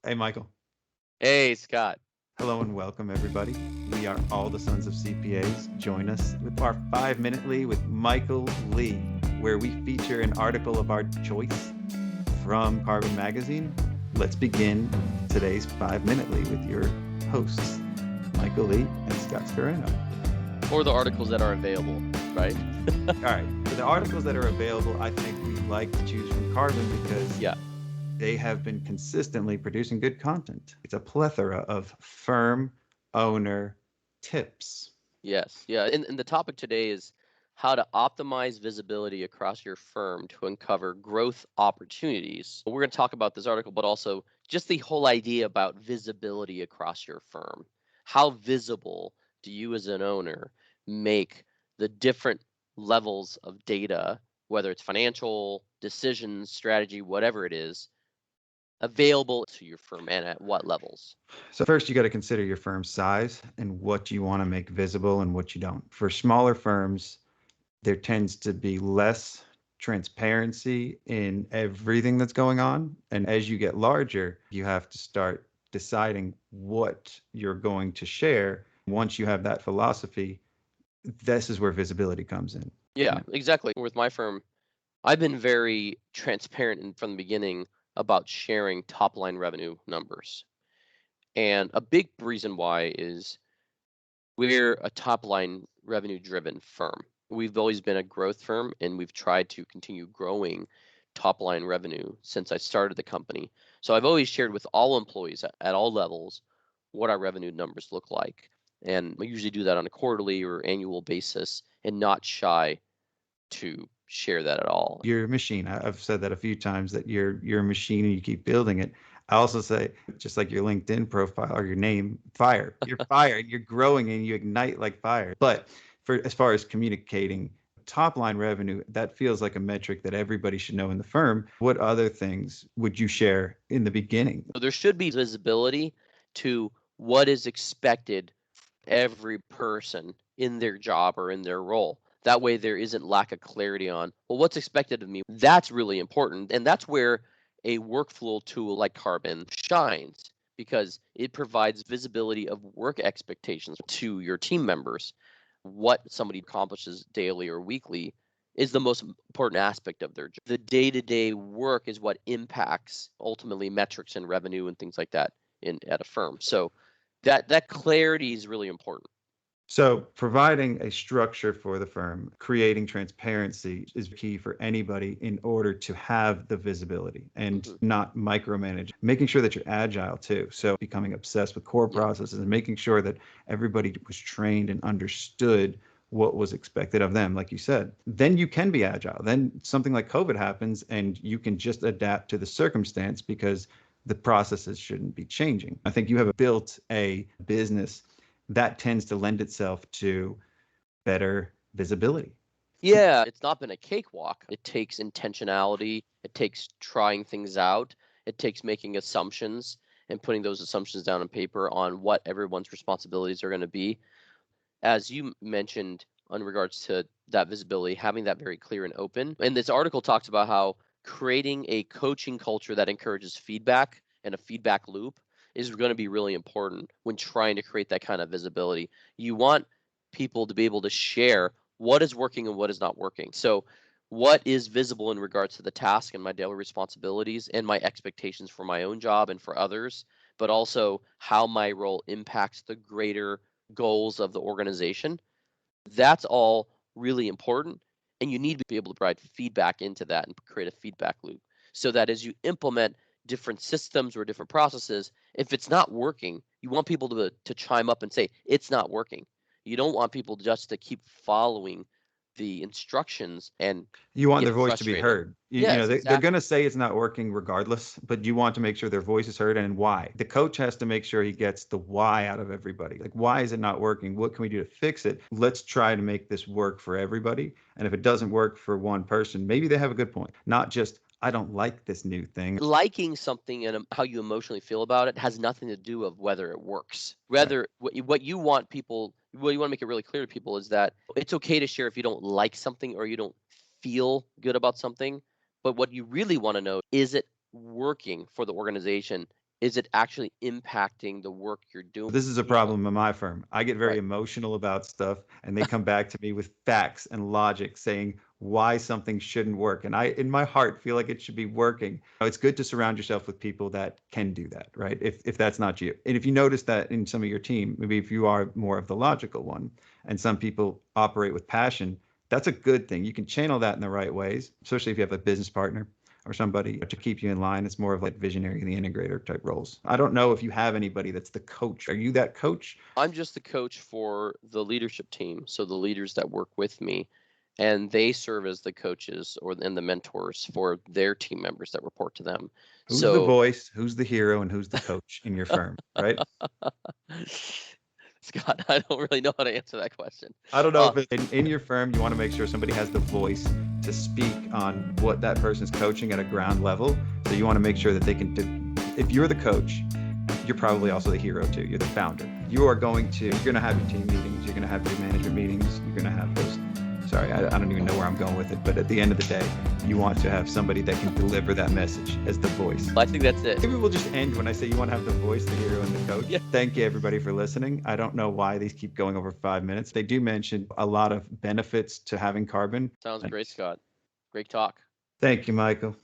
Hey, Michael. Hey, Scott. Hello and welcome, everybody. We are all the sons of CPAs. Join us with our 5 Minute Lee with Michael Lee, where we feature an article of our choice from Carbon Magazine. Let's begin today's 5 Minute Lee with your hosts, Michael Lee and Scott Scarano. Or the articles that are available, right? All right. For the articles that are available, I think we like to choose from Carbon because they have been consistently producing good content. It's a plethora of firm owner tips. Yes. Yeah. And the topic today is how to optimize visibility across your firm to uncover growth opportunities. We're going to talk about this article, but also just the whole idea about visibility across your firm. How visible do you as an owner make the different levels of data, whether it's financial, decisions, strategy, whatever it is, available to your firm and at what levels? So first you got to consider your firm's size and what you want to make visible and what you don't. For smaller firms, there tends to be less transparency in everything that's going on. And as you get larger, you have to start deciding what you're going to share. Once you have that philosophy, this is where visibility comes in. Yeah, exactly. With my firm, I've been very transparent from the beginning about sharing top line revenue numbers. And a big reason why is we're a top line revenue driven firm. We've always been a growth firm and we've tried to continue growing top line revenue since I started the company. So I've always shared with all employees at all levels what our revenue numbers look like. And we usually do that on a quarterly or annual basis and not shy to share that at all. You're a machine. I've said that a few times that you're a machine and you keep building it. I also say, just like your LinkedIn profile or your name, fire. You're fire and you're growing and you ignite like fire. But for as far as communicating top line revenue, that feels like a metric that everybody should know in the firm. What other things would you share in the beginning? So there should be visibility to what is expected every person in their job or in their role. That way there isn't lack of clarity on, well, what's expected of me. That's really important. And that's where a workflow tool like Carbon shines because it provides visibility of work expectations to your team members. What somebody accomplishes daily or weekly is the most important aspect of their job. The day-to-day work is what impacts ultimately metrics and revenue and things like that at a firm. So that clarity is really important. So providing a structure for the firm, creating transparency is key for anybody in order to have the visibility and not micromanage. Making sure that you're agile too. So becoming obsessed with core processes and making sure that everybody was trained and understood what was expected of them, like you said. Then you can be agile. Then something like COVID happens and you can just adapt to the circumstance because the processes shouldn't be changing. I think you have built a business that tends to lend itself to better visibility. Yeah, it's not been a cakewalk. It takes intentionality. It takes trying things out. It takes making assumptions and putting those assumptions down on paper on what everyone's responsibilities are going to be. As you mentioned in regards to that visibility, having that very clear and open. And this article talks about how creating a coaching culture that encourages feedback and a feedback loop is going to be really important when trying to create that kind of visibility. You want people to be able to share what is working and what is not working. So what is visible in regards to the task and my daily responsibilities and my expectations for my own job and for others, but also how my role impacts the greater goals of the organization. That's all really important. And you need to be able to provide feedback into that and create a feedback loop so that as you implement different systems or different processes, if it's not working, you want people to chime up and say, it's not working. You don't want people just to keep following the instructions and you want get their voice to be frustrated. heard. Yes, They're going exactly. to say it's not working regardless, but you want to make sure their voice is heard and why. The coach has to make sure he gets the why out of everybody. Like, why is it not working? What can we do to fix it? Let's try to make this work for everybody. And if it doesn't work for one person, maybe they have a good point, not just, I don't like this new thing. Liking something and how you emotionally feel about it has nothing to do of whether it works. Right. Whether what you want people, what you want to make it really clear to people is that it's okay to share if you don't like something or you don't feel good about something. But what you really want to know is it working for the organization is it actually impacting the work you're doing? This is a problem in my firm. I get very Right. emotional about stuff, and they come back to me with facts and logic saying why something shouldn't work. And I, in my heart, feel like it should be working. It's good to surround yourself with people that can do that, right? If that's not you. And if you notice that in some of your team, maybe if you are more of the logical one, and some people operate with passion, that's a good thing. You can channel that in the right ways, especially if you have a business partner or somebody to keep you in line. It's more of like visionary and the integrator type roles. I don't know if you have anybody that's the coach. Are you that coach? I'm just the coach for the leadership team, so the leaders that work with me, and they serve as the coaches and the mentors for their team members that report to them. Who's the So voice? Who's the hero? And who's the coach in your firm, right? Scott, I don't really know how to answer that question. I don't know if it's in your firm, you want to make sure somebody has the voice to speak on what that person's coaching at a ground level. So you want to make sure that they can do, if you're the coach, you're probably also the hero too. You're the founder. You're going to have your team meetings. You're going to have your management meetings. You're going to have those. Sorry, I don't even know where I'm going with it. But at the end of the day, you want to have somebody that can deliver that message as the voice. I think that's it. Maybe we'll just end when I say you want to have the voice, the hero, and the coach. Yeah. Thank you, everybody, for listening. I don't know why these keep going over 5 minutes. They do mention a lot of benefits to having carbon. Sounds great, Scott. Great talk. Thank you, Michael.